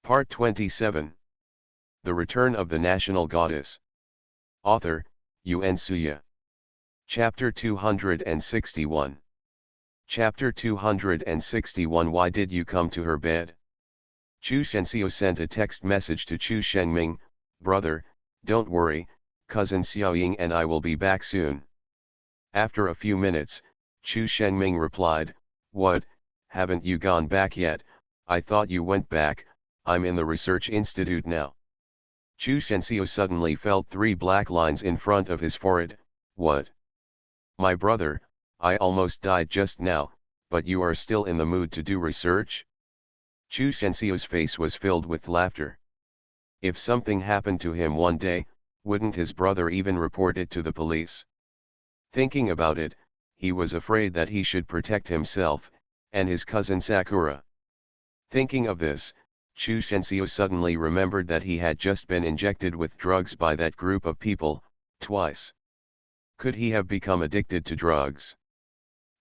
Part 27. The Return of the National Goddess. Author, Yun Suya. Chapter 261. Chapter 261 Why did you come to her bed? Chu Shenxiu sent a text message to Chu Shengming, brother, don't worry, cousin Xiaoying and I will be back soon. After a few minutes, Chu Shengming replied, what, haven't you gone back yet? I thought you went back. I'm in the research institute now. Chu Shenxiu suddenly felt 3 black lines in front of his forehead. What? My brother, I almost died just now, but you are still in the mood to do research? Chu Shenxiu's face was filled with laughter. If something happened to him one day, wouldn't his brother even report it to the police? Thinking about it, he was afraid that he should protect himself, and his cousin Sakura. Thinking of this, Chu Shenxiu suddenly remembered that he had just been injected with drugs by that group of people, twice. Could he have become addicted to drugs?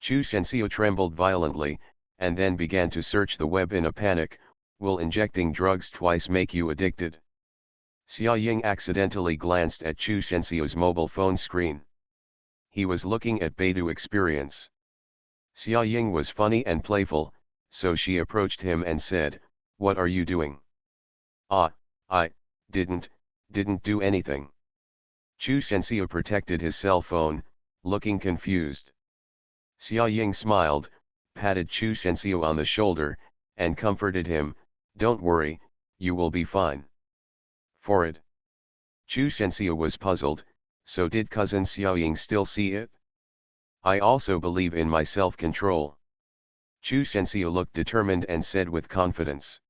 Chu Shenxiu trembled violently, and then began to search the web in a panic. Will injecting drugs twice make you addicted? Xiaoying accidentally glanced at Chu Shenxiu's mobile phone screen. He was looking at Baidu Experience. Xiaoying was funny and playful, so she approached him and said, what are you doing? I didn't do anything. Chu Shenxiu protected his cell phone, looking confused. Xiaoying smiled, patted Chu Shenxiu on the shoulder, and comforted him, don't worry, you will be fine. For it. Chu Shenxiu was puzzled, so did cousin Xiaoying still see it? I also believe in my self-control. Chu Shenxiu looked determined and said with confidence.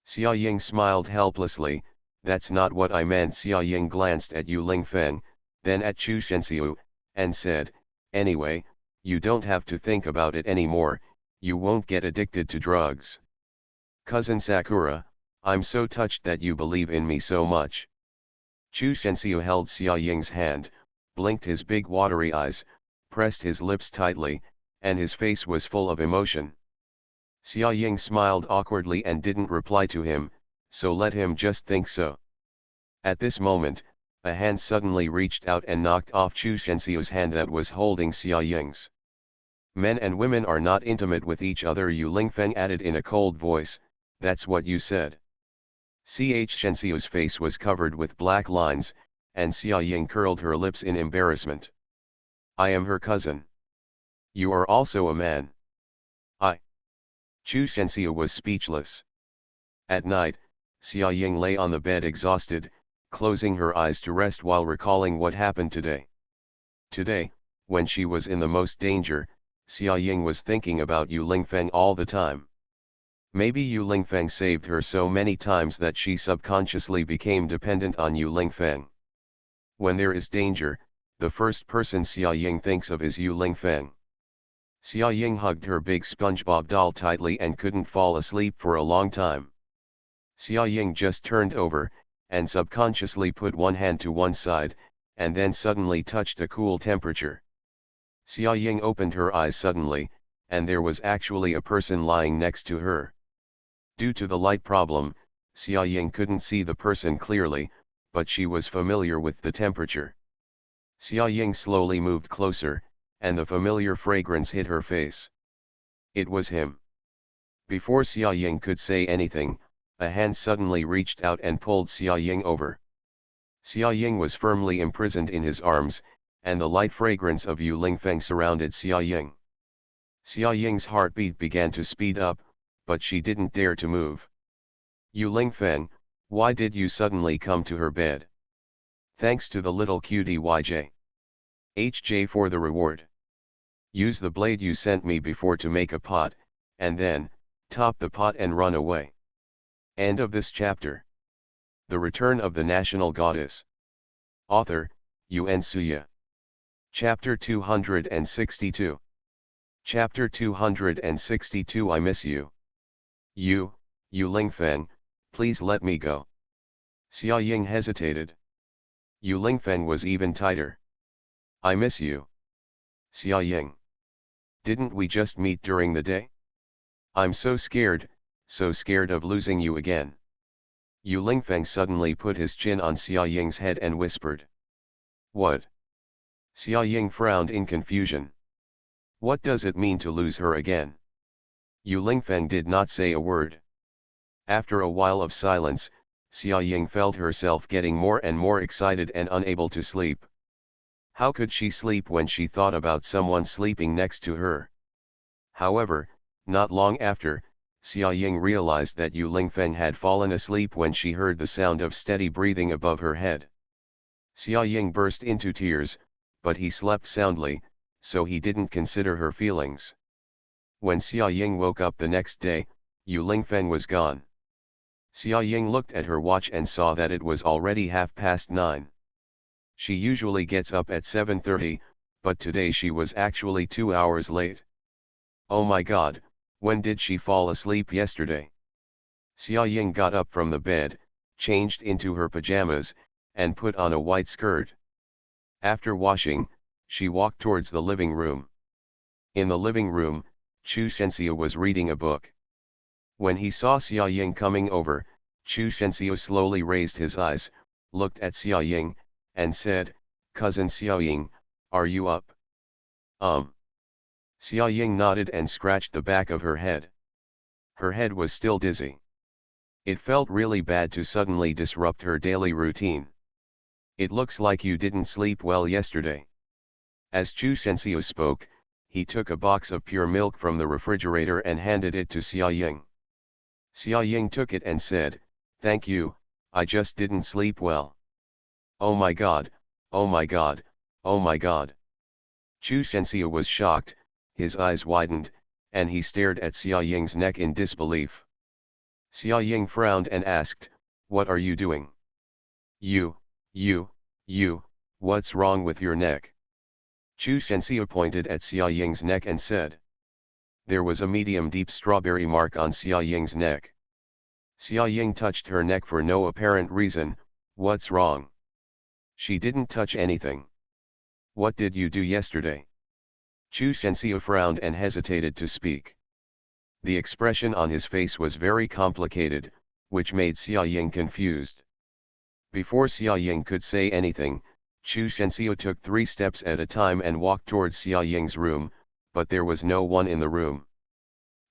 Xiaoying smiled helplessly, that's not what I meant. Xiaoying glanced at Yu Lingfeng, then at Chu Shenxiu, and said, anyway, you don't have to think about it anymore, you won't get addicted to drugs. Cousin Sakura, I'm so touched that you believe in me so much. Chu Shenxiu held Xiaoying's hand, blinked his big watery eyes, pressed his lips tightly, and his face was full of emotion. Xiaoying smiled awkwardly and didn't reply to him, so let him just think so. At this moment, a hand suddenly reached out and knocked off Chu Shenxiu's hand that was holding Xiaoying's. Men and women are not intimate with each other, Yu Lingfeng added in a cold voice, that's what you said. Shenxiu's face was covered with black lines, and Xiaoying curled her lips in embarrassment. I am her cousin. You are also a man. Chu Shenxiu was speechless. At night, Xiaoying lay on the bed exhausted, closing her eyes to rest while recalling what happened today. Today, when she was in the most danger, Xiaoying was thinking about Yu Lingfeng all the time. Maybe Yu Lingfeng saved her so many times that she subconsciously became dependent on Yu Lingfeng. When there is danger, the first person Xiaoying thinks of is Yu Lingfeng. Xiaoying hugged her big SpongeBob doll tightly and couldn't fall asleep for a long time. Xiaoying just turned over, and subconsciously put one hand to one side, and then suddenly touched a cool temperature. Xiaoying opened her eyes suddenly, and there was actually a person lying next to her. Due to the light problem, Xiaoying couldn't see the person clearly, but she was familiar with the temperature. Xiaoying slowly moved closer, and the familiar fragrance hit her face. It was him. Before Xiaoying could say anything, a hand suddenly reached out and pulled Xiaoying over. Xiaoying was firmly imprisoned in his arms, and the light fragrance of Yu Lingfeng surrounded Xiaoying. Xiaoying's heartbeat began to speed up, but she didn't dare to move. Yu Lingfeng, why did you suddenly come to her bed? Thanks to the little cutie HJ for the reward. Use the blade you sent me before to make a pot, and then, top the pot and run away. End of this chapter. The Return of the National Goddess. Author, Yun Suya. Chapter 262. Chapter 262 I miss you. Yu Lingfeng, please let me go. Xiaoying hesitated. Yu Lingfeng was even tighter. I miss you. Xiaoying. Didn't we just meet during the day? I'm so scared of losing you again. Yu Lingfeng suddenly put his chin on Xia Ying's head and whispered. What? Xia Ying frowned in confusion. What does it mean to lose her again? Yu Lingfeng did not say a word. After a while of silence, Xia Ying felt herself getting more and more excited and unable to sleep. How could she sleep when she thought about someone sleeping next to her? However, not long after, Xia Ying realized that Yu Lingfeng had fallen asleep when she heard the sound of steady breathing above her head. Xia Ying burst into tears, but he slept soundly, so he didn't consider her feelings. When Xia Ying woke up the next day, Yu Lingfeng was gone. Xia Ying looked at her watch and saw that it was already 9:30. She usually gets up at 7:30, but today she was actually 2 hours late. Oh my god, when did she fall asleep yesterday? Xia Ying got up from the bed, changed into her pajamas, and put on a white skirt. After washing, she walked towards the living room. In the living room, Chu Sensio was reading a book. When he saw Xia Ying coming over, Chu Sensio slowly raised his eyes, looked at Xia Ying, and said, "Cousin Xia Ying, are you up?" Xia Ying nodded and scratched the back of her head. Her head was still dizzy. It felt really bad to suddenly disrupt her daily routine. It looks like you didn't sleep well yesterday. As Chu Sensio spoke, he took a box of pure milk from the refrigerator and handed it to Xia Ying. Xia Ying took it and said, "Thank you, I just didn't sleep well." Oh my god, oh my god, oh my god. Chu Sensio was shocked, his eyes widened, and he stared at Xia Ying's neck in disbelief. Xia Ying frowned and asked, "What are you doing?" You, what's wrong with your neck?" Chu Sensio pointed at Xia Ying's neck and said. There was a medium deep strawberry mark on Xia Ying's neck. Xia Ying touched her neck for no apparent reason. "What's wrong?" She didn't touch anything. "What did you do yesterday?" Chu Sensio frowned and hesitated to speak. The expression on his face was very complicated, which made Xia Ying confused. Before Xia Ying could say anything, Chu Sensio took 3 steps at a time and walked towards Xia Ying's room, but there was no one in the room.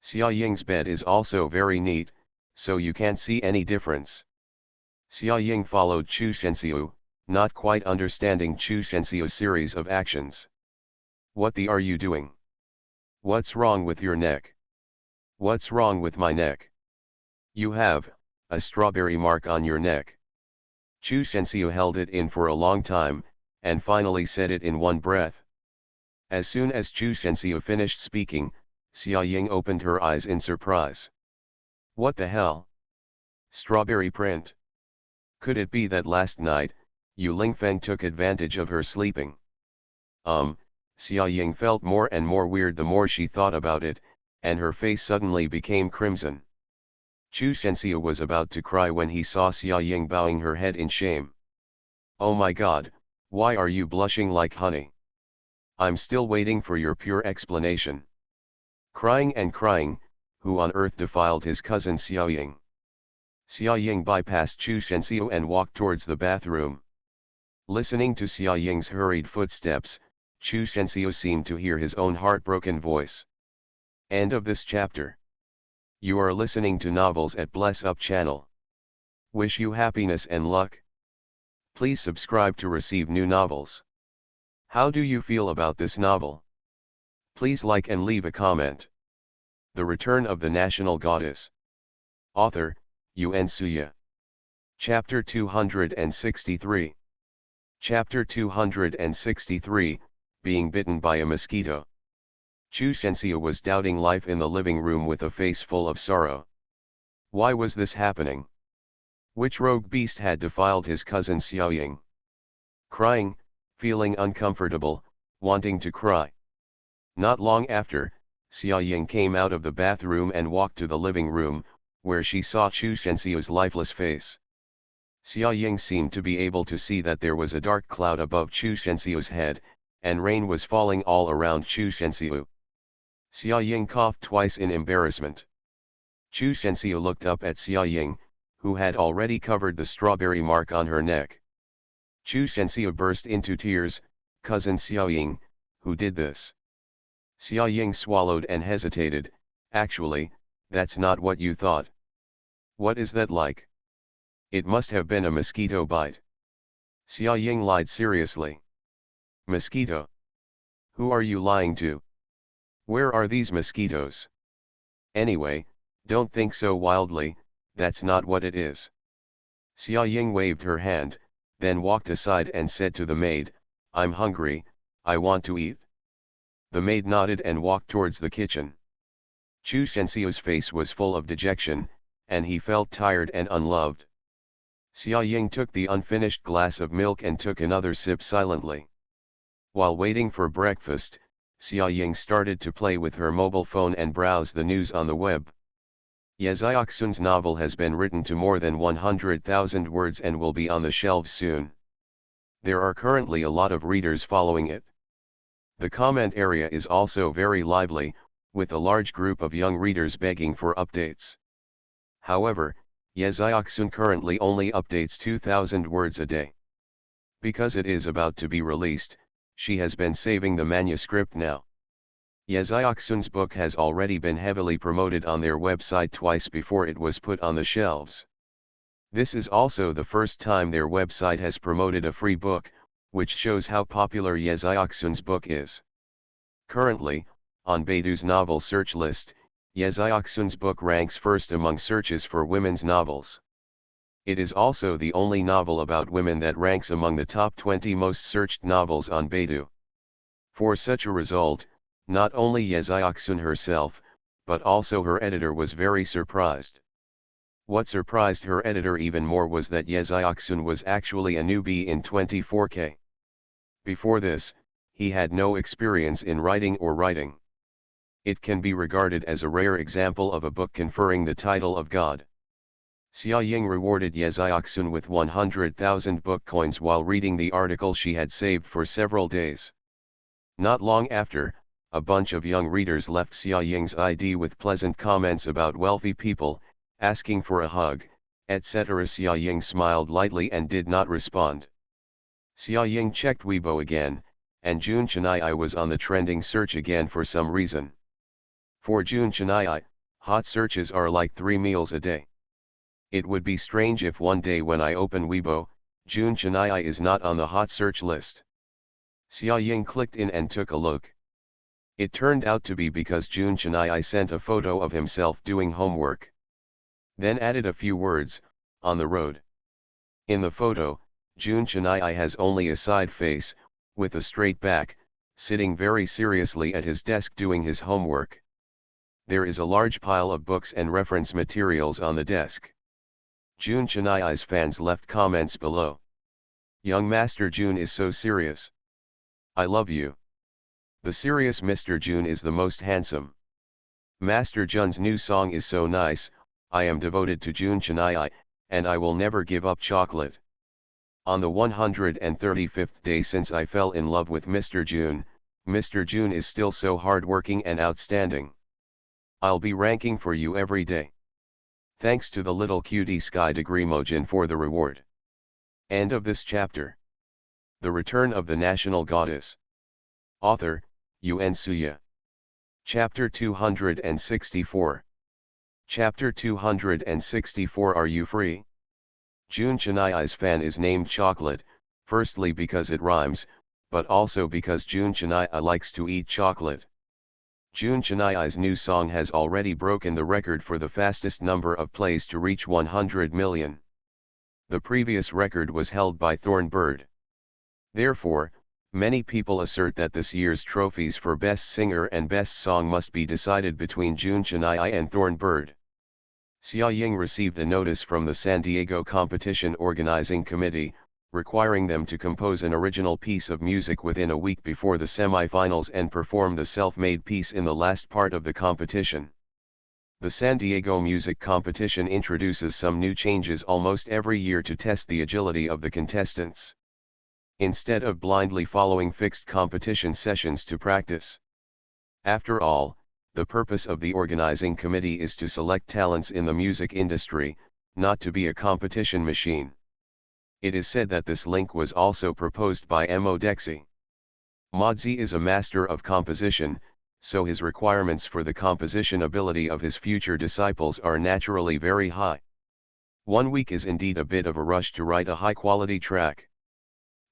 Xia Ying's bed is also very neat, so you can't see any difference. Xia Ying followed Chu Sensio, not quite understanding Chu Sensio's series of actions. "What the are you doing? What's wrong with your neck?" "What's wrong with my neck?" "You have a strawberry mark on your neck." Chu Sensio held it in for a long time, and finally said it in one breath. As soon as Chu Sensio finished speaking, Xia Ying opened her eyes in surprise. "What the hell? Strawberry print? Could it be that last night, Yu Lingfeng took advantage of her sleeping?" Xia Ying felt more and more weird the more she thought about it, and her face suddenly became crimson. Chu Sensio was about to cry when he saw Xia Ying bowing her head in shame. "Oh my god, why are you blushing like honey? I'm still waiting for your pure explanation." Crying and crying, who on earth defiled his cousin Xia Ying? Xia Ying bypassed Chu Sensio and walked towards the bathroom. Listening to Xia Ying's hurried footsteps, Chu Sensio seemed to hear his own heartbroken voice. End of this chapter. You are listening to Novels at Bless Up channel. Wish you happiness and luck. Please subscribe to receive new novels. How do you feel about this novel? Please like and leave a comment. The Return of the National Goddess. Author, Yuan Suya. Chapter 263. Chapter 263, Being Bitten by a Mosquito. Chu Sensio was doubting life in the living room with a face full of sorrow. Why was this happening? Which rogue beast had defiled his cousin Xia Ying? Crying, feeling uncomfortable, wanting to cry. Not long after, Xia Ying came out of the bathroom and walked to the living room, where she saw Chu Sensio's lifeless face. Xia Ying seemed to be able to see that there was a dark cloud above Chu Sensio's head, and rain was falling all around Chu Sensio. Xia Ying coughed twice in embarrassment. Chu Sensio looked up at Xia Ying, who had already covered the strawberry mark on her neck. Chu Shenxia burst into tears. Cousin Xiaoying, who did this? Xiaoying swallowed and hesitated. Actually, that's not what you thought. What is that like? It must have been a mosquito bite. Xiaoying lied seriously. Mosquito? Who are you lying to? Where are these mosquitoes? Anyway, don't think so wildly, that's not what it is. Xiaoying waved her hand, then walked aside and said to the maid, I'm hungry, I want to eat. The maid nodded and walked towards the kitchen. Chu Shenxia's face was full of dejection, and he felt tired and unloved. Xiaoying took the unfinished glass of milk and took another sip silently. While waiting for breakfast, Xiaoying started to play with her mobile phone and browse the news on the web. Ye Xiaoxun's novel has been written to more than 100,000 words and will be on the shelves soon. There are currently a lot of readers following it. The comment area is also very lively, with a large group of young readers begging for updates. However, Ye Xiaoxun currently only updates 2,000 words a day. Because it is about to be released, she has been saving the manuscript now. Ye Xiaoxun's book has already been heavily promoted on their website twice before it was put on the shelves. This is also the first time their website has promoted a free book, which shows how popular Ye Xiaoxun's book is. Currently, on Baidu's novel search list, Ye Xiaoxun's book ranks first among searches for women's novels. It is also the only novel about women that ranks among the top 20 most searched novels on Baidu. For such a result, not only Ye Xiaoxun herself, but also her editor was very surprised. What surprised her editor even more was that Ye Xiaoxun was actually a newbie in 24K. Before this, he had no experience in writing or writing. It can be regarded as a rare example of a book conferring the title of God. Xiaoying rewarded Ye Xiaoxun with 100,000 book coins while reading the article she had saved for several days. Not long after, a bunch of young readers left Xiaoying's ID with pleasant comments about wealthy people, asking for a hug, etc. Xiaoying smiled lightly and did not respond. Xiaoying checked Weibo again, and Jun Chenai was on the trending search again for some reason. For Jun Chenai, hot searches are like 3 meals a day. It would be strange if one day when I open Weibo, Jun Chenai is not on the hot search list. Xiaoying clicked in and took a look. It turned out to be because Jun Chenai sent a photo of himself doing homework. Then added a few words, on the road. In the photo, Jun Chenai has only a side face, with a straight back, sitting very seriously at his desk doing his homework. There is a large pile of books and reference materials on the desk. Jun Chenai's fans left comments below. Young Master Jun is so serious. I love you. The serious Mr. Jun is the most handsome. Master Jun's new song is so nice, I am devoted to Jun Chenai, and I will never give up chocolate. On the 135th day since I fell in love with Mr. Jun is still so hardworking and outstanding. I'll be ranking for you every day. Thanks to the little cutie Sky Degremojin for the reward. End of this chapter. The Return of the National Goddess. Author, Yuan Suya. Chapter 264. Chapter 264. Are you free? Jun Chenai's fan is named Chocolate, firstly because it rhymes, but also because Jun Chenai likes to eat chocolate. Jun Chenai's new song has already broken the record for the fastest number of plays to reach 100 million. The previous record was held by Thornbird. Therefore, many people assert that this year's trophies for Best Singer and Best Song must be decided between Jun Chenai and Thornbird. Xiaoying received a notice from the San Diego Competition Organizing Committee, requiring them to compose an original piece of music within a week before the semifinals and perform the self-made piece in the last part of the competition. The San Diego Music Competition introduces some new changes almost every year to test the agility of the contestants. Instead of blindly following fixed competition sessions to practice. After all, the purpose of the organizing committee is to select talents in the music industry, not to be a competition machine. It is said that this link was also proposed by Modexi. Modzi is a master of composition, so his requirements for the composition ability of his future disciples are naturally very high. 1 week is indeed a bit of a rush to write a high-quality track.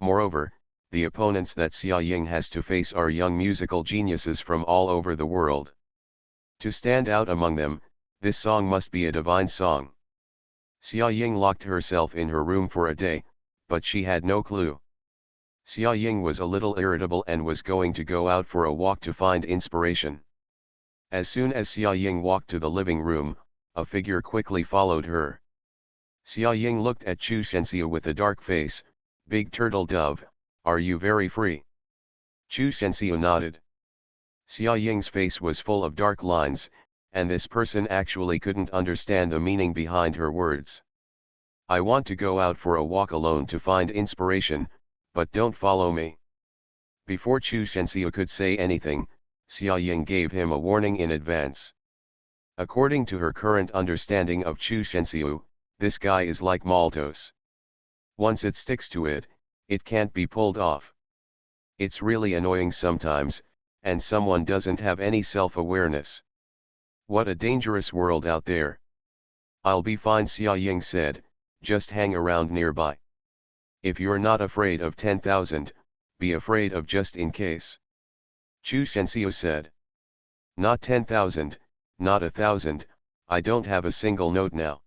Moreover, the opponents that Xia Ying has to face are young musical geniuses from all over the world. To stand out among them, this song must be a divine song. Xia Ying locked herself in her room for a day, but she had no clue. Xia Ying was a little irritable and was going to go out for a walk to find inspiration. As soon as Xia Ying walked to the living room, a figure quickly followed her. Xia Ying looked at Chu Shenxiu with a dark face. "Big turtle dove, are you very free?" Chu Shenxiu nodded. Xia Ying's face was full of dark lines, and this person actually couldn't understand the meaning behind her words. "I want to go out for a walk alone to find inspiration, but don't follow me." Before Chu Shenxiu could say anything, Xia Ying gave him a warning in advance. According to her current understanding of Chu Shenxiu, this guy is like Maltose. Once it sticks to it, it can't be pulled off. It's really annoying sometimes, and someone doesn't have any self-awareness. What a dangerous world out there. "I'll be fine," Xia Ying said, "just hang around nearby. If you're not afraid of 10,000, be afraid of just in case." Chu Shenxiu said. "Not 10,000, not 1,000, I don't have a single note now."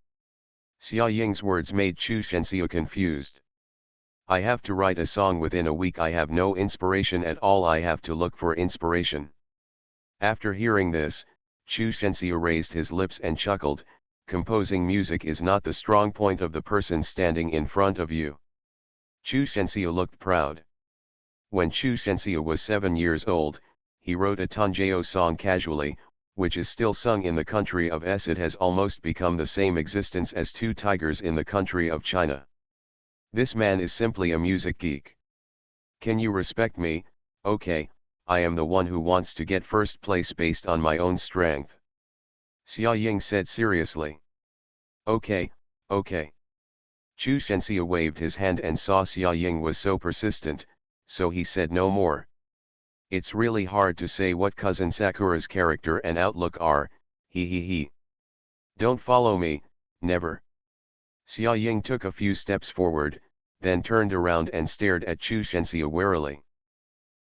Xia Ying's words made Chu Shenxiu confused. "I have to write a song within a week. I have no inspiration at all. I have to look for inspiration." After hearing this, Chu Shenxiu raised his lips and chuckled. "Composing music is not the strong point of the person standing in front of you." Chu Shenxiu looked proud. When Chu Shenxiu was 7 years old, he wrote a Tanjiao song casually, which is still sung in the country of S. It has almost become the same existence as two tigers in the country of China. This man is simply a music geek. "Can you respect me? Okay, I am the one who wants to get first place based on my own strength," Xia Ying said seriously. "Okay, okay." Chu Shenxiu waved his hand and saw Xia Ying was so persistent, so he said no more. "It's really hard to say what Cousin Sakura's character and outlook are, he. Don't follow me, never." Xia Ying took a few steps forward, then turned around and stared at Chu Shenxiu warily.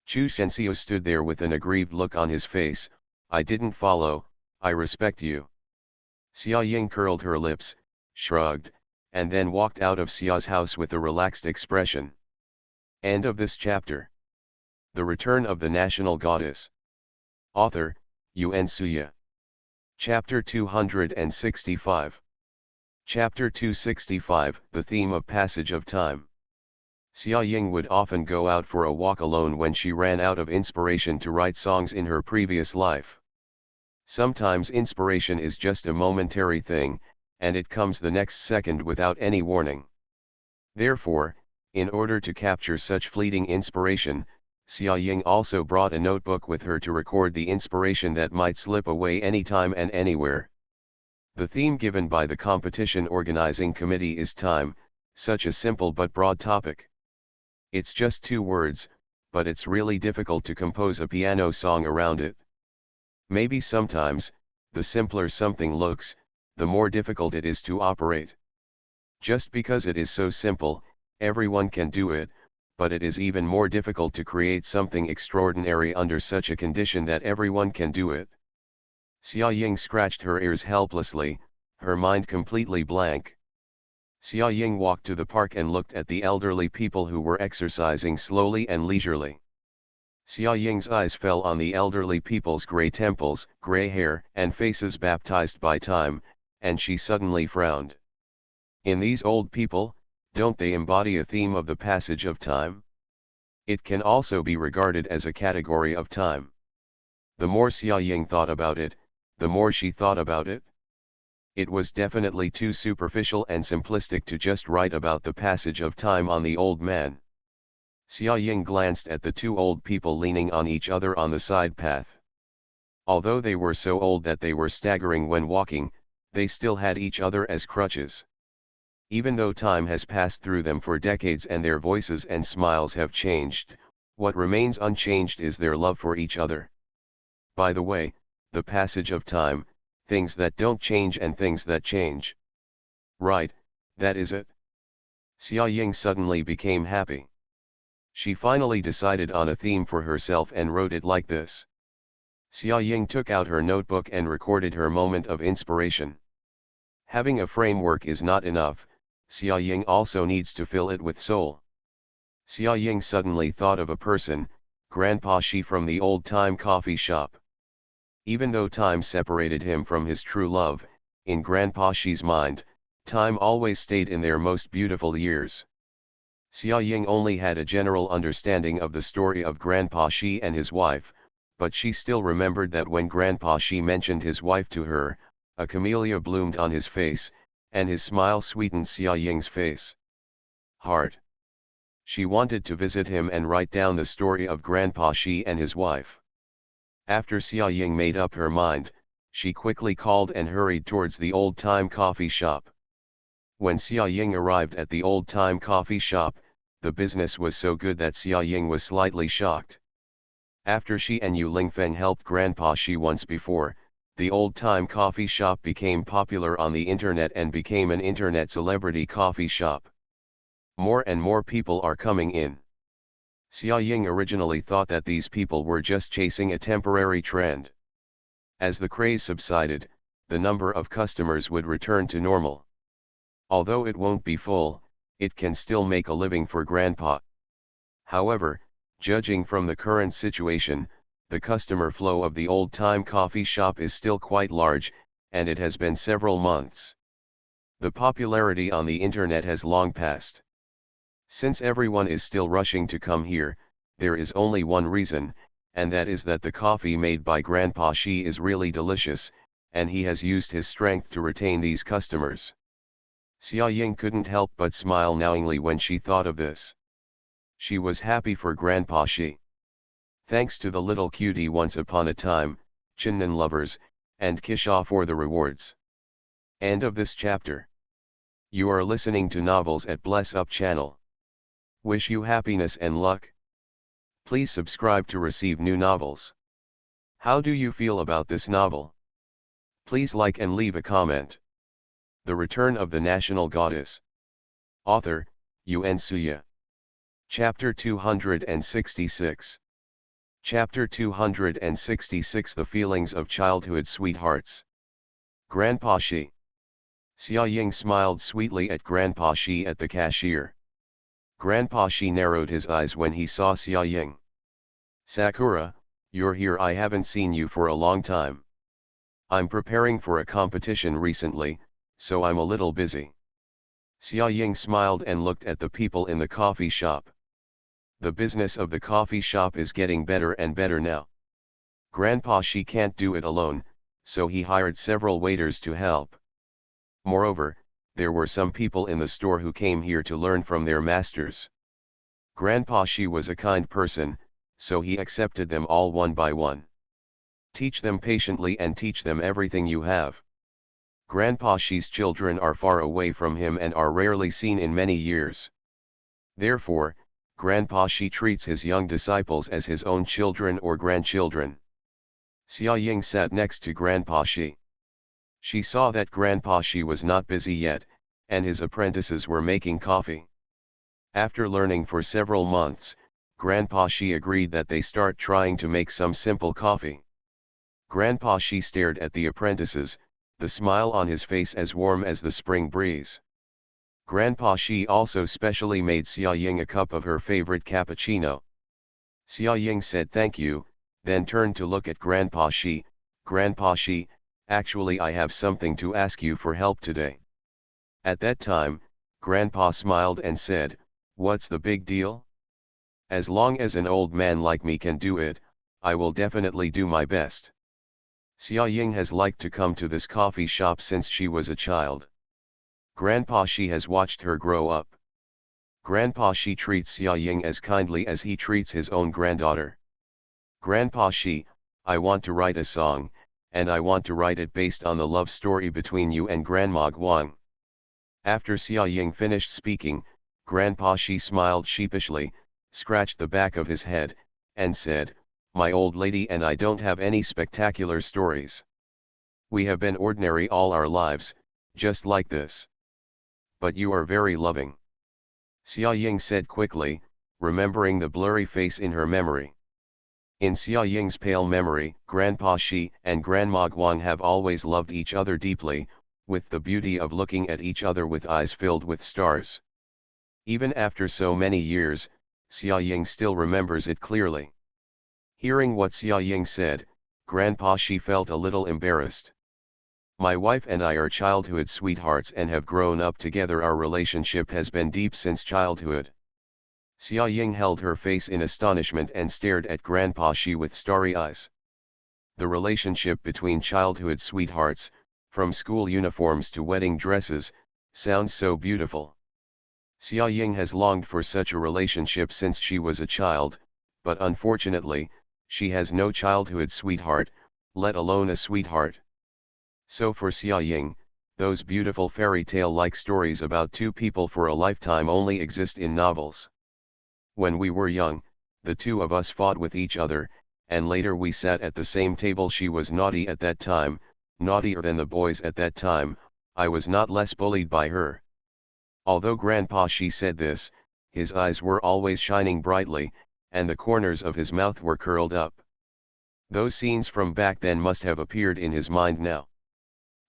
Chu Shenxiu stood there with an aggrieved look on his face. "I didn't follow, I respect you." Xia Ying curled her lips, shrugged, and then walked out of Xia's house with a relaxed expression. End of this chapter. The Return of the National Goddess. Author, Yuan Suya. Chapter 265. Chapter 265, The Theme of Passage of Time. Xia Ying would often go out for a walk alone when she ran out of inspiration to write songs in her previous life. Sometimes inspiration is just a momentary thing, and it comes the next second without any warning. Therefore, in order to capture such fleeting inspiration, Xia Ying also brought a notebook with her to record the inspiration that might slip away anytime and anywhere. The theme given by the competition organizing committee is time, such a simple but broad topic. It's just 2 words, but it's really difficult to compose a piano song around it. Maybe sometimes, the simpler something looks, the more difficult it is to operate. Just because it is so simple, everyone can do it, but it is even more difficult to create something extraordinary under such a condition that everyone can do it. Xia Ying scratched her ears helplessly, her mind completely blank. Xia Ying walked to the park and looked at the elderly people who were exercising slowly and leisurely. Xia Ying's eyes fell on the elderly people's gray temples, gray hair, and faces baptized by time, and she suddenly frowned. In these old people, don't they embody a theme of the passage of time? It can also be regarded as a category of time. The more Xia Ying thought about it, the more she thought about it. It was definitely too superficial and simplistic to just write about the passage of time on the old man. Xia Ying glanced at the 2 old people leaning on each other on the side path. Although they were so old that they were staggering when walking, they still had each other as crutches. Even though time has passed through them for decades and their voices and smiles have changed, what remains unchanged is their love for each other. By the way, the passage of time, things that don't change and things that change. Right, that is it. Xia Ying suddenly became happy. She finally decided on a theme for herself and wrote it like this. Xia Ying took out her notebook and recorded her moment of inspiration. Having a framework is not enough, Xia Ying also needs to fill it with soul. Xia Ying suddenly thought of a person, Grandpa Shi from the old-time coffee shop. Even though time separated him from his true love, in Grandpa Shi's mind, time always stayed in their most beautiful years. Xia Ying only had a general understanding of the story of Grandpa Shi and his wife, but she still remembered that when Grandpa Shi mentioned his wife to her, a camellia bloomed on his face, and his smile sweetened Xia Ying's face. Heart. She wanted to visit him and write down the story of Grandpa Shi and his wife. After Xia Ying made up her mind, she quickly called and hurried towards the old-time coffee shop. When Xia Ying arrived at the old-time coffee shop, the business was so good that Xia Ying was slightly shocked. After she and Yu Lingfeng helped Grandpa Shi once before, the old-time coffee shop became popular on the internet and became an internet celebrity coffee shop. More and more people are coming in. Xia Ying originally thought that these people were just chasing a temporary trend. As the craze subsided, the number of customers would return to normal. Although it won't be full, it can still make a living for Grandpa. However, judging from the current situation, the customer flow of the old-time coffee shop is still quite large, and it has been several months. The popularity on the internet has long passed. Since everyone is still rushing to come here, there is only one reason, and that is that the coffee made by Grandpa Shi is really delicious, and he has used his strength to retain these customers. Xia Ying couldn't help but smile knowingly when she thought of this. She was happy for Grandpa Shi. Thanks to the little cutie once upon a time, Chinnan lovers, and Kisha for the rewards. End of this chapter. You are listening to Novels at Bless Up channel. Wish you happiness and luck. Please subscribe to receive new novels. How do you feel about this novel? Please like and leave a comment. The Return of the National Goddess. Author, Yuan Suya. Chapter 266. Chapter 266 The Feelings of Childhood Sweethearts. Grandpa Shi. Xia Ying smiled sweetly at Grandpa Shi at the cashier. Grandpa Shi narrowed his eyes when he saw Xia Ying. Sakura, you're here. I haven't seen you for a long time. I'm preparing for a competition recently, so I'm a little busy. Xia Ying smiled and looked at the people in the coffee shop. The business of the coffee shop is getting better and better now. Grandpa Shi can't do it alone, so he hired several waiters to help. Moreover, there were some people in the store who came here to learn from their masters. Grandpa Shi was a kind person, so he accepted them all one by one. Teach them patiently and teach them everything you have. Grandpa Shi's children are far away from him and are rarely seen in many years. Therefore, Grandpa Shi treats his young disciples as his own children or grandchildren. Xia Ying sat next to Grandpa Shi. She saw that Grandpa Shi was not busy yet, and his apprentices were making coffee. After learning for several months, Grandpa Shi agreed that they start trying to make some simple coffee. Grandpa Shi stared at the apprentices, the smile on his face as warm as the spring breeze. Grandpa Shi also specially made Xia Ying a cup of her favorite cappuccino. Xia Ying said thank you, then turned to look at Grandpa Shi. Grandpa Shi, actually I have something to ask you for help today. At that time, Grandpa smiled and said, what's the big deal? As long as an old man like me can do it, I will definitely do my best. Xia Ying has liked to come to this coffee shop since she was a child. Grandpa Shi has watched her grow up. Grandpa Shi treats Xia Ying as kindly as he treats his own granddaughter. Grandpa Shi, I want to write a song, and I want to write it based on the love story between you and Grandma Guang. After Xia Ying finished speaking, Grandpa Shi smiled sheepishly, scratched the back of his head, and said, "My old lady and I don't have any spectacular stories. We have been ordinary all our lives, just like this. But you are very loving." Xia Ying said quickly, remembering the blurry face in her memory. In Xia Ying's pale memory, Grandpa Shi and Grandma Guang have always loved each other deeply, with the beauty of looking at each other with eyes filled with stars. Even after so many years, Xia Ying still remembers it clearly. Hearing what Xia Ying said, Grandpa Shi felt a little embarrassed. "My wife and I are childhood sweethearts and have grown up together. Our relationship has been deep since childhood." Xia Ying held her face in astonishment and stared at Grandpa Shi with starry eyes. The relationship between childhood sweethearts, from school uniforms to wedding dresses, sounds so beautiful. Xia Ying has longed for such a relationship since she was a child, but unfortunately, she has no childhood sweetheart, let alone a sweetheart. So for Xia Ying, those beautiful fairy tale-like stories about two people for a lifetime only exist in novels. When we were young, the two of us fought with each other, and later we sat at the same table. She was naughty at that time, naughtier than the boys at that time. I was not less bullied by her. Although Grandpa Shi said this, his eyes were always shining brightly, and the corners of his mouth were curled up. Those scenes from back then must have appeared in his mind now.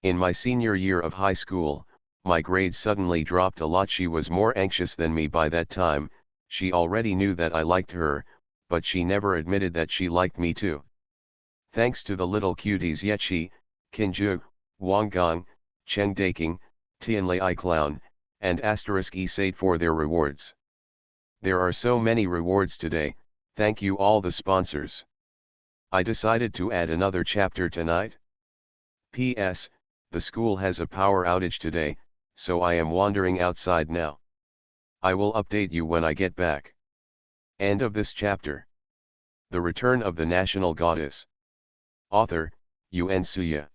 In my senior year of high school, my grades suddenly dropped a lot. She was more anxious than me by that time. She already knew that I liked her, but she never admitted that she liked me too. Thanks to the little cuties Yechi, Kinju, Wang Gong, Cheng Daking, Tianlai Clown, and *E8 for their rewards. There are so many rewards today, thank you all the sponsors. I decided to add another chapter tonight. P.S. The school has a power outage today, so I am wandering outside now. I will update you when I get back. End of this chapter. The Return of the National Goddess. Author, Yuan Suya.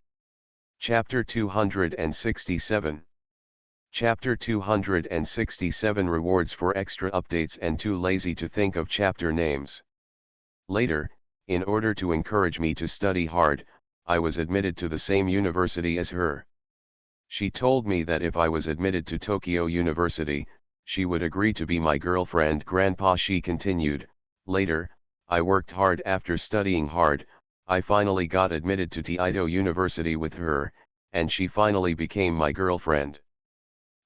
Chapter 267. Chapter 267 Rewards for extra updates and too lazy to think of chapter names. Later, in order to encourage me to study hard, I was admitted to the same university as her. She told me that if I was admitted to Tokyo University, she would agree to be my girlfriend. Grandpa Shi continued, later, I worked hard. After studying hard, I finally got admitted to Taito University with her, and she finally became my girlfriend.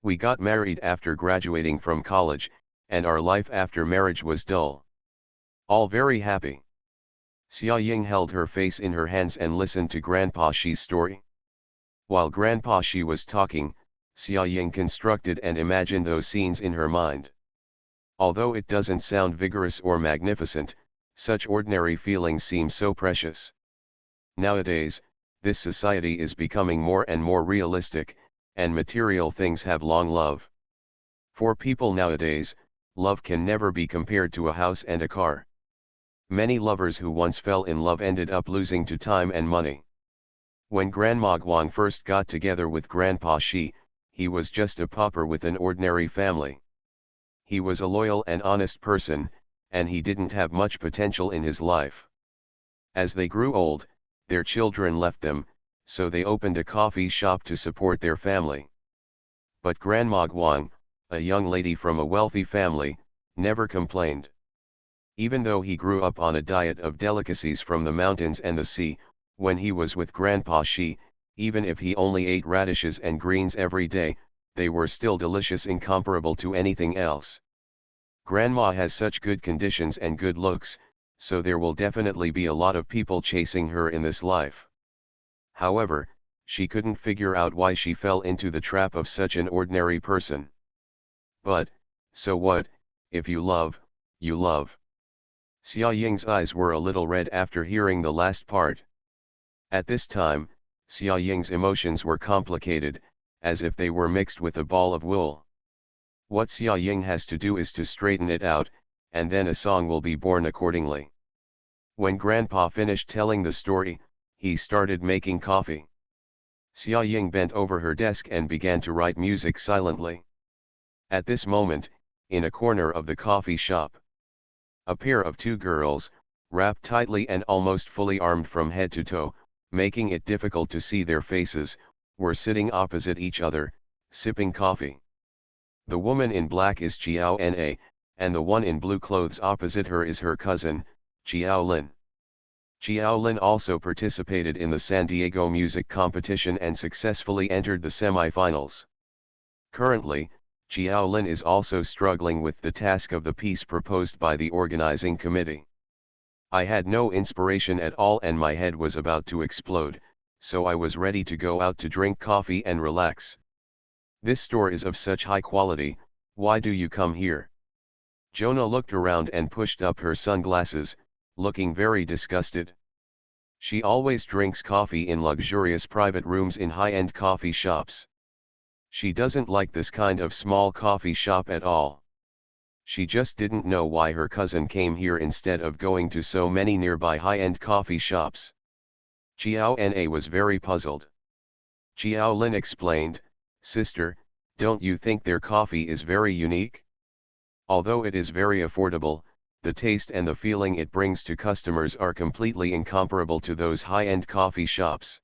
We got married after graduating from college, and our life after marriage was dull. All very happy. Xia Ying held her face in her hands and listened to Grandpa Shi's story. While Grandpa Shi was talking, Xia Ying constructed and imagined those scenes in her mind. Although it doesn't sound vigorous or magnificent, such ordinary feelings seem so precious. Nowadays, this society is becoming more and more realistic, and material things have long love. For people nowadays, love can never be compared to a house and a car. Many lovers who once fell in love ended up losing to time and money. When Grandma Guang first got together with Grandpa Shi, he was just a pauper with an ordinary family. He was a loyal and honest person, and he didn't have much potential in his life. As they grew old, their children left them, so they opened a coffee shop to support their family. But Grandma Guang, a young lady from a wealthy family, never complained. Even though he grew up on a diet of delicacies from the mountains and the sea, when he was with Grandpa Shi, even if he only ate radishes and greens every day, they were still delicious, incomparable to anything else. Grandma has such good conditions and good looks, so there will definitely be a lot of people chasing her in this life. However, she couldn't figure out why she fell into the trap of such an ordinary person. But, so what, if you love, you love. Xia Ying's eyes were a little red after hearing the last part. At this time, Xia Ying's emotions were complicated, as if they were mixed with a ball of wool. What Xia Ying has to do is to straighten it out, and then a song will be born accordingly. When Grandpa finished telling the story, he started making coffee. Xia Ying bent over her desk and began to write music silently. At this moment, in a corner of the coffee shop, a pair of two girls, wrapped tightly and almost fully armed from head to toe, making it difficult to see their faces, were sitting opposite each other, sipping coffee. The woman in black is Chiao Na, and the one in blue clothes opposite her is her cousin, Chiao Lin. Chiao Lin also participated in the San Diego music competition and successfully entered the semi-finals. Currently, Chiao Lin is also struggling with the task of the piece proposed by the organizing committee. I had no inspiration at all and my head was about to explode, so I was ready to go out to drink coffee and relax. This store is of such high quality, why do you come here? Jonah looked around and pushed up her sunglasses, looking very disgusted. She always drinks coffee in luxurious private rooms in high-end coffee shops. She doesn't like this kind of small coffee shop at all. She just didn't know why her cousin came here instead of going to so many nearby high-end coffee shops. Chiao Na was very puzzled. Chiao Lin explained, "Sister, don't you think their coffee is very unique? Although it is very affordable, the taste and the feeling it brings to customers are completely incomparable to those high-end coffee shops."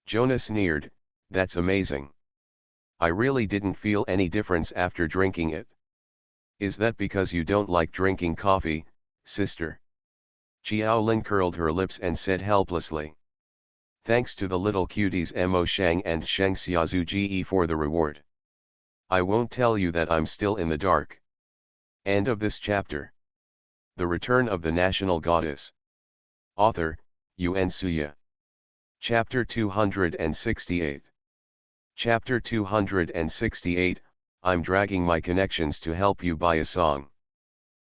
Jonah sneered, "That's amazing. I really didn't feel any difference after drinking it." "Is that because you don't like drinking coffee, sister?" Chiao Lin curled her lips and said helplessly. "Thanks to the little cuties Mo Shang and Sheng Xiaozu Ge for the reward. I won't tell you that I'm still in the dark." End of this chapter. The Return of the National Goddess. Author, Yuan Suya. Chapter 268. Chapter 268, I'm dragging my connections to help you buy a song.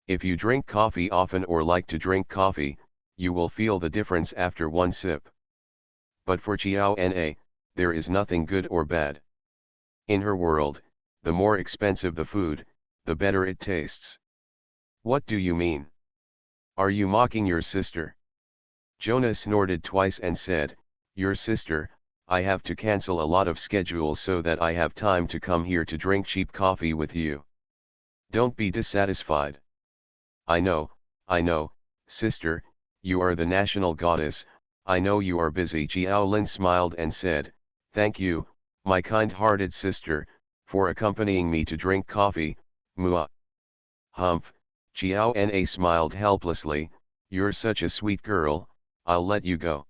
If you drink coffee often or like to drink coffee, you will feel the difference after one sip. But for Chiao Na, there is nothing good or bad. In her world, the more expensive the food, the better it tastes. What do you mean? Are you mocking your sister? Jonah snorted twice and said, "Your sister, I have to cancel a lot of schedules so that I have time to come here to drink cheap coffee with you. Don't be dissatisfied." I know, sister, you are the national goddess, I know you are busy." Jiao Lin smiled and said, "Thank you, my kind-hearted sister, for accompanying me to drink coffee, mua." "Humph," Jiao Na smiled helplessly, "you're such a sweet girl, I'll let you go.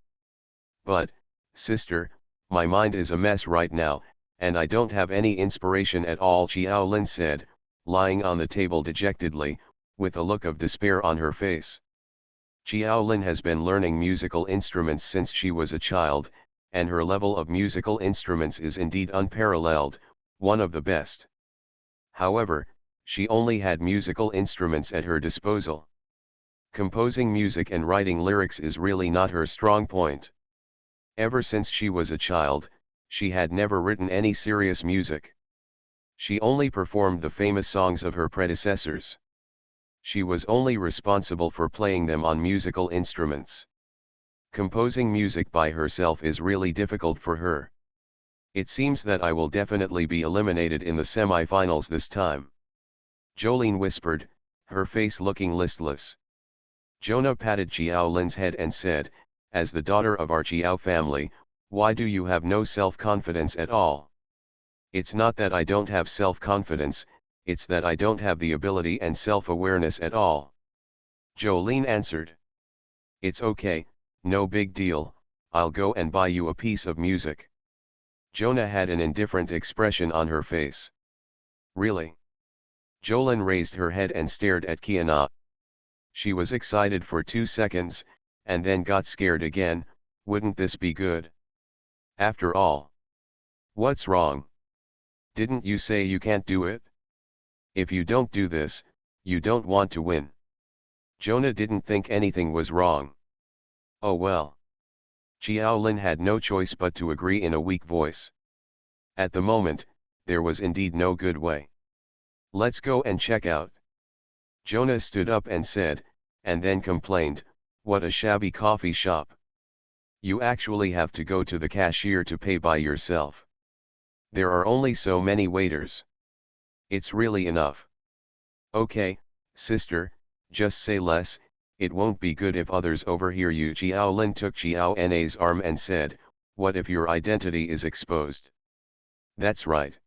But, sister, my mind is a mess right now, and I don't have any inspiration at all," Chiao Lin said, lying on the table dejectedly, with a look of despair on her face. Chiao Lin has been learning musical instruments since she was a child, and her level of musical instruments is indeed unparalleled, one of the best. However, she only had musical instruments at her disposal. Composing music and writing lyrics is really not her strong point. Ever since she was a child, she had never written any serious music. She only performed the famous songs of her predecessors. She was only responsible for playing them on musical instruments. Composing music by herself is really difficult for her. It seems that I will definitely be eliminated in the semi-finals this time." Jolene whispered, her face looking listless. Jonah patted Chiao Lin's head and said, "As the daughter of our Chiao family, why do you have no self-confidence at all?" "It's not that I don't have self-confidence, it's that I don't have the ability and self-awareness at all," Jolene answered. "It's okay, no big deal, I'll go and buy you a piece of music." Jonah had an indifferent expression on her face. "Really?" Jolene raised her head and stared at Kiana. She was excited for 2 seconds, and then got scared again. Wouldn't this be good? After all. What's wrong? Didn't you say you can't do it? If you don't do this, you don't want to win. Jonah didn't think anything was wrong. Oh well. Chiao Lin had no choice but to agree in a weak voice. At the moment, there was indeed no good way. "Let's go and check out." Jonah stood up and said, and then complained, "What a shabby coffee shop. You actually have to go to the cashier to pay by yourself. There are only so many waiters. It's really enough. Okay, sister, just say less, it won't be good if others overhear you. Jiao Lin took Jiao Na's arm and said, what if your identity is exposed? That's right.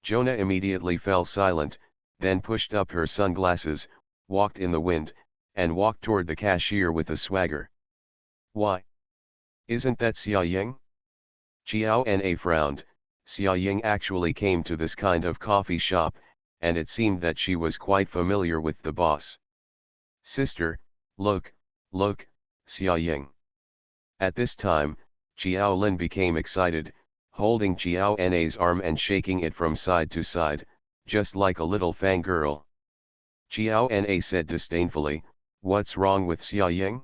Jonah immediately fell silent, then pushed up her sunglasses, walked in the wind, and walked toward the cashier with a swagger. Why? Isn't that Xia Ying? Jiao Na frowned. Xia Ying actually came to this kind of coffee shop, and it seemed that she was quite familiar with the boss. Sister, look, Xia Ying. At this time, Jiao Lin became excited, holding Jiao Na's arm and shaking it from side to side, just like a little fangirl. Jiao Na said disdainfully, what's wrong with Xia Ying?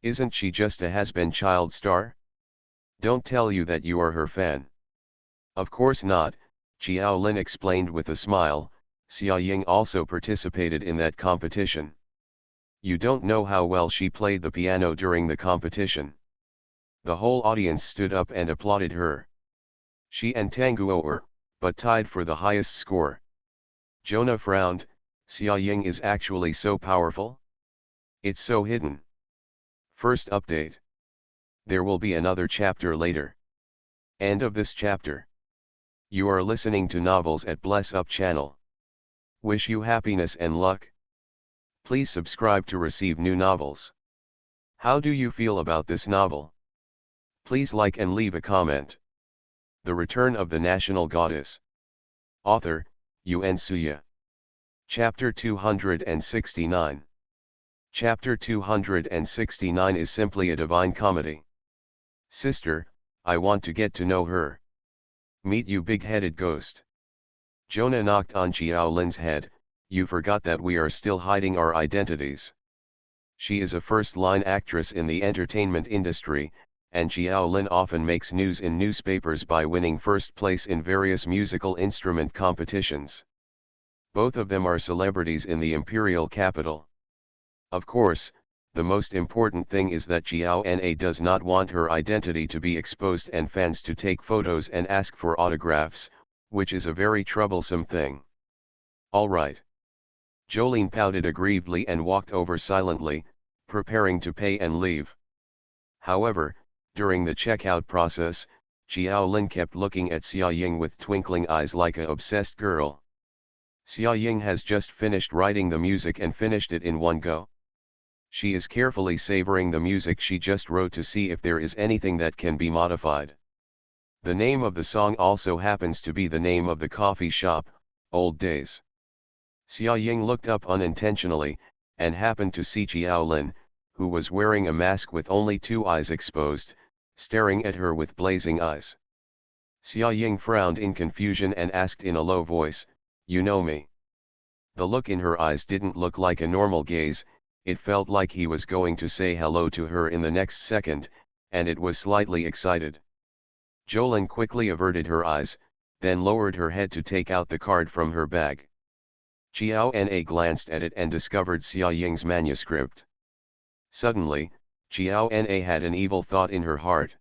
Isn't she just a has-been child star? Don't tell you that you are her fan. Of course not, Jiao Lin explained with a smile, Xia Ying also participated in that competition. You don't know how well she played the piano during the competition. The whole audience stood up and applauded her. She and Tanguo were, but tied for the highest score. Jonah frowned, Xia Ying is actually so powerful? It's so hidden. First update. There will be another chapter later. End of this chapter. You are listening to Novels at Bless Up channel. Wish you happiness and luck. Please subscribe to receive new novels. How do you feel about this novel? Please like and leave a comment. The Return of the National Goddess. Author, Yuan Suya. Chapter 269. Chapter 269 is simply a divine comedy. Sister, I want to get to know her. Meet you big-headed ghost. Jonah knocked on Jiao Lin's head, you forgot that we are still hiding our identities. She is a first-line actress in the entertainment industry, and Jiao Lin often makes news in newspapers by winning first place in various musical instrument competitions. Both of them are celebrities in the imperial capital. Of course, the most important thing is that Jiao Na does not want her identity to be exposed and fans to take photos and ask for autographs, which is a very troublesome thing. All right. Jolene pouted aggrievedly and walked over silently, preparing to pay and leave. However, during the checkout process, Jiao Lin kept looking at Xia Ying with twinkling eyes like a obsessed girl. Xia Ying has just finished writing the music and finished it in one go. She is carefully savoring the music she just wrote to see if there is anything that can be modified. The name of the song also happens to be the name of the coffee shop, Old Days. Xia Ying looked up unintentionally, and happened to see Jiao Lin, who was wearing a mask with only two eyes exposed, staring at her with blazing eyes. Xia Ying frowned in confusion and asked in a low voice, you know me? The look in her eyes didn't look like a normal gaze, it felt like he was going to say hello to her in the next second, and it was slightly excited. Jolene quickly averted her eyes, then lowered her head to take out the card from her bag. Jiao Na glanced at it and discovered Xia Ying's manuscript. Suddenly, Jiao Na had an evil thought in her heart.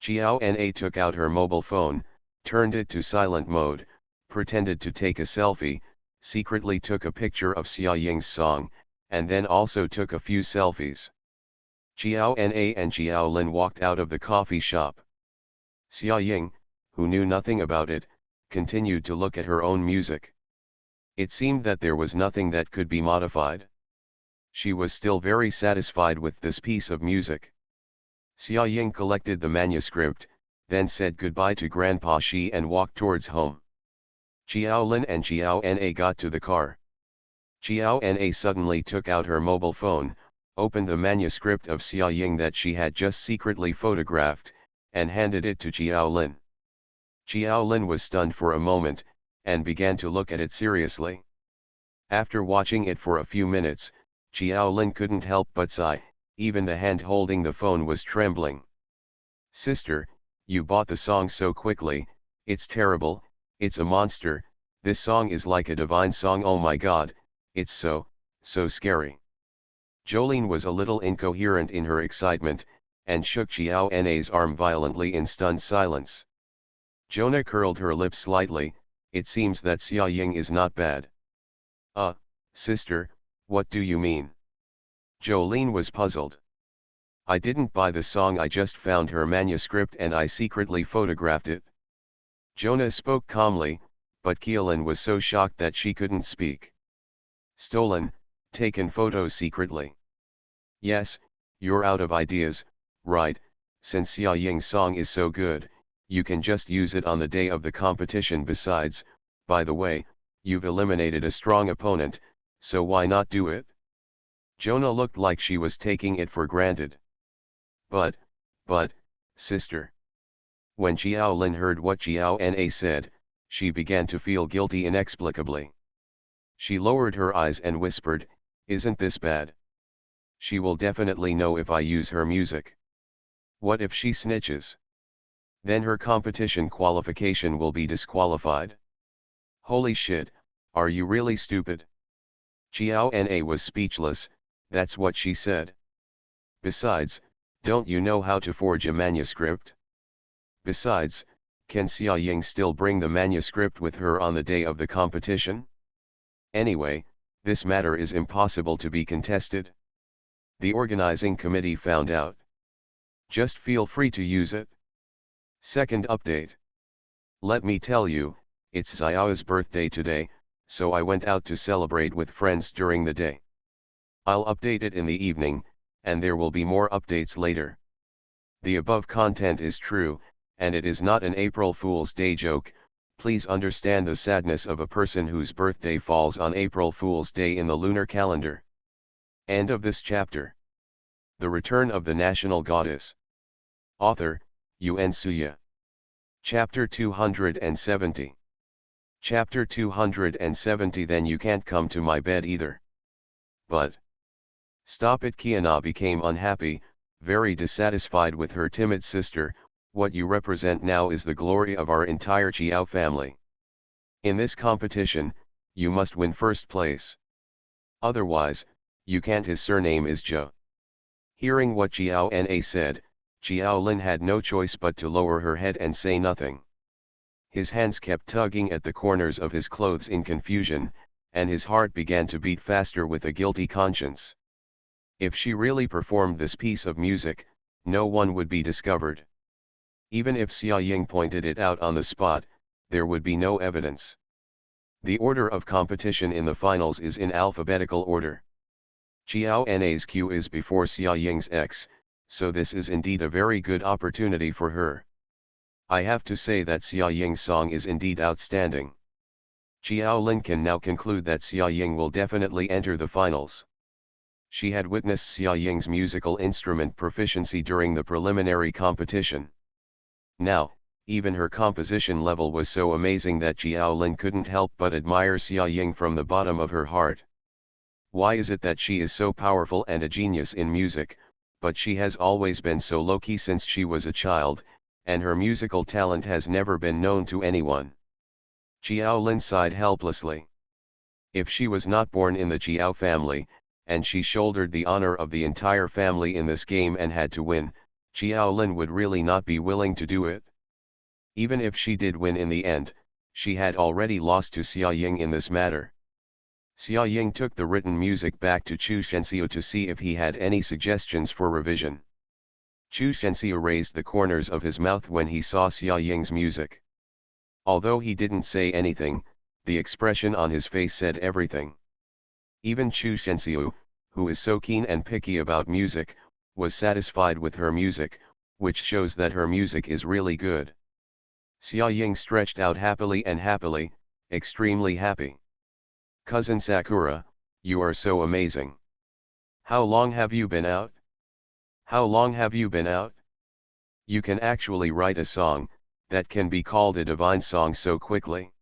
Jiao Na took out her mobile phone, turned it to silent mode, pretended to take a selfie, secretly took a picture of Xia Ying's song, and then also took a few selfies. Jiao Na and Jiao Lin walked out of the coffee shop. Xia Ying, who knew nothing about it, continued to look at her own music. It seemed that there was nothing that could be modified. She was still very satisfied with this piece of music. Xia Ying collected the manuscript, then said goodbye to Grandpa Shi and walked towards home. Jiao Lin and Jiao Na got to the car. Jiao Na suddenly took out her mobile phone, opened the manuscript of Xia Ying that she had just secretly photographed, and handed it to Jiao Lin. Jiao Lin was stunned for a moment, and began to look at it seriously. After watching it for a few minutes, Jiao Lin couldn't help but sigh, even the hand holding the phone was trembling. Sister, you bought the song so quickly, it's terrible, it's a monster, this song is like a divine song, oh my god, it's so scary. Jolene was a little incoherent in her excitement, and shook Xiao Na's arm violently in stunned silence. Jonah curled her lips slightly. It seems that Xia Ying is not bad. Sister, what do you mean? Jolene was puzzled. I didn't buy the song, I just found her manuscript and I secretly photographed it. Jonah spoke calmly, but Keelan was so shocked that she couldn't speak. Stolen, taken photos secretly. Yes, you're out of ideas, right? Since Xia Ying's song is so good, you can just use it on the day of the competition. Besides, by the way, you've eliminated a strong opponent, so why not do it? Jonah looked like she was taking it for granted. But, sister. When Xiao Lin heard what Xiao Na said, she began to feel guilty inexplicably. She lowered her eyes and whispered, "Isn't this bad? She will definitely know if I use her music. What if she snitches? Then her competition qualification will be disqualified. Holy shit, are you really stupid?" Xiao Na was speechless. That's what she said. Besides, don't you know how to forge a manuscript? Besides, can Xia Ying still bring the manuscript with her on the day of the competition? Anyway, this matter is impossible to be contested. The organizing committee found out. Just feel free to use it. Second update. Let me tell you, it's Xiao's birthday today, so I went out to celebrate with friends during the day. I'll update it in the evening, and there will be more updates later. The above content is true, and it is not an April Fool's Day joke. Please understand the sadness of a person whose birthday falls on April Fool's Day in the lunar calendar. End of this chapter. The Return of the National Goddess. Author, Yuan Suya. Chapter 270. Chapter 270. Then you can't come to my bed either. But. Stop it. Kiana became unhappy, very dissatisfied with her timid sister. What you represent now is the glory of our entire Chiao family. In this competition, you must win first place. Otherwise, you can't. His surname is Zhou. Hearing what Xiao Na said, Xiao Lin had no choice but to lower her head and say nothing. His hands kept tugging at the corners of his clothes in confusion, and his heart began to beat faster with a guilty conscience. If she really performed this piece of music, no one would be discovered. Even if Xia Ying pointed it out on the spot, there would be no evidence. The order of competition in the finals is in alphabetical order. Xiao Na's Q is before Xia Ying's X, so this is indeed a very good opportunity for her. I have to say that Xia Ying's song is indeed outstanding. Xiao Lin can now conclude that Xia Ying will definitely enter the finals. She had witnessed Xia Ying's musical instrument proficiency during the preliminary competition. Now, even her composition level was so amazing that Xiao Lin couldn't help but admire Xia Ying from the bottom of her heart. Why is it that she is so powerful and a genius in music, but she has always been so low-key since she was a child, and her musical talent has never been known to anyone? Xiao Lin sighed helplessly. If she was not born in the Xiao family, and she shouldered the honor of the entire family in this game and had to win, Xiao Lin would really not be willing to do it. Even if she did win in the end, she had already lost to Xia Ying in this matter. Xia Ying took the written music back to Chu Shenxiu to see if he had any suggestions for revision. Chu Shenxiu raised the corners of his mouth when he saw Xia Ying's music. Although he didn't say anything, the expression on his face said everything. Even Chu Shenxiu, who is so keen and picky about music, was satisfied with her music, which shows that her music is really good. Xia Ying stretched out happily, extremely happy. Cousin Sakura, you are so amazing. How long have you been out? How long have you been out? You can actually write a song that can be called a divine song so quickly.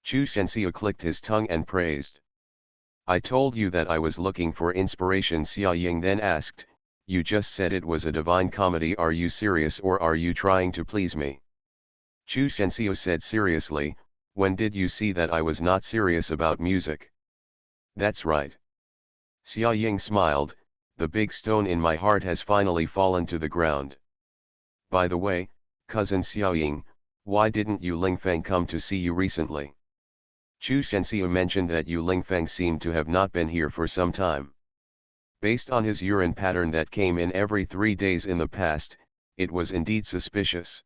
Chu Shenxiu clicked his tongue and praised. I told you that I was looking for inspiration. Xia Ying then asked, you just said it was a divine comedy. Are you serious or are you trying to please me? Chu Shenxiu said seriously, when did you see that I was not serious about music? That's right. Xia Ying smiled, The big stone in my heart has finally fallen to the ground. By the way, cousin Xiaoying, why didn't Yu Lingfeng come to see you recently? Chu Shenxiu mentioned that Yu Lingfeng seemed to have not been here for some time. Based on his urine pattern that came in every 3 days in the past, it was indeed suspicious.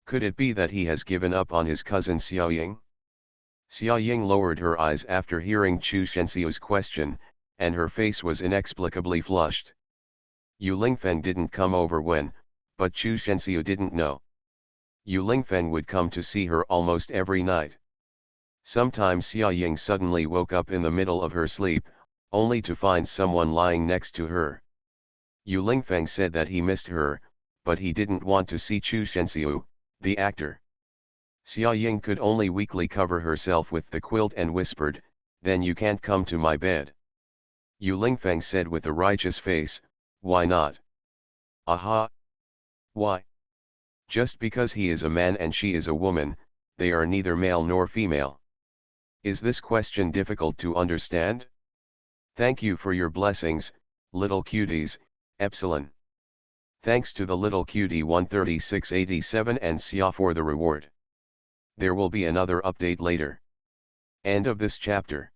Could it be that he has given up on his cousin Xiaoying? Xiaoying lowered her eyes after hearing Chu Shenxiu's question, and her face was inexplicably flushed. Yu Lingfeng didn't come over when, but Chu Shenxiu didn't know. Yu Lingfeng would come to see her almost every night. Sometimes Xiaoying suddenly woke up in the middle of her sleep, only to find someone lying next to her. Yu Lingfeng said that he missed her, but he didn't want to see Chu Shenxiu, the actor. Xiaoying could only weakly cover herself with the quilt and whispered, "Then you can't come to my bed." Yu Lingfeng said with a righteous face, "Why not?" "Aha! Why? Just because he is a man and she is a woman, they are neither male nor female. Is this question difficult to understand? Thank you for your blessings, little cuties, Epsilon. Thanks to the little cutie 13687 and Xia for the reward. There will be another update later. End of this chapter.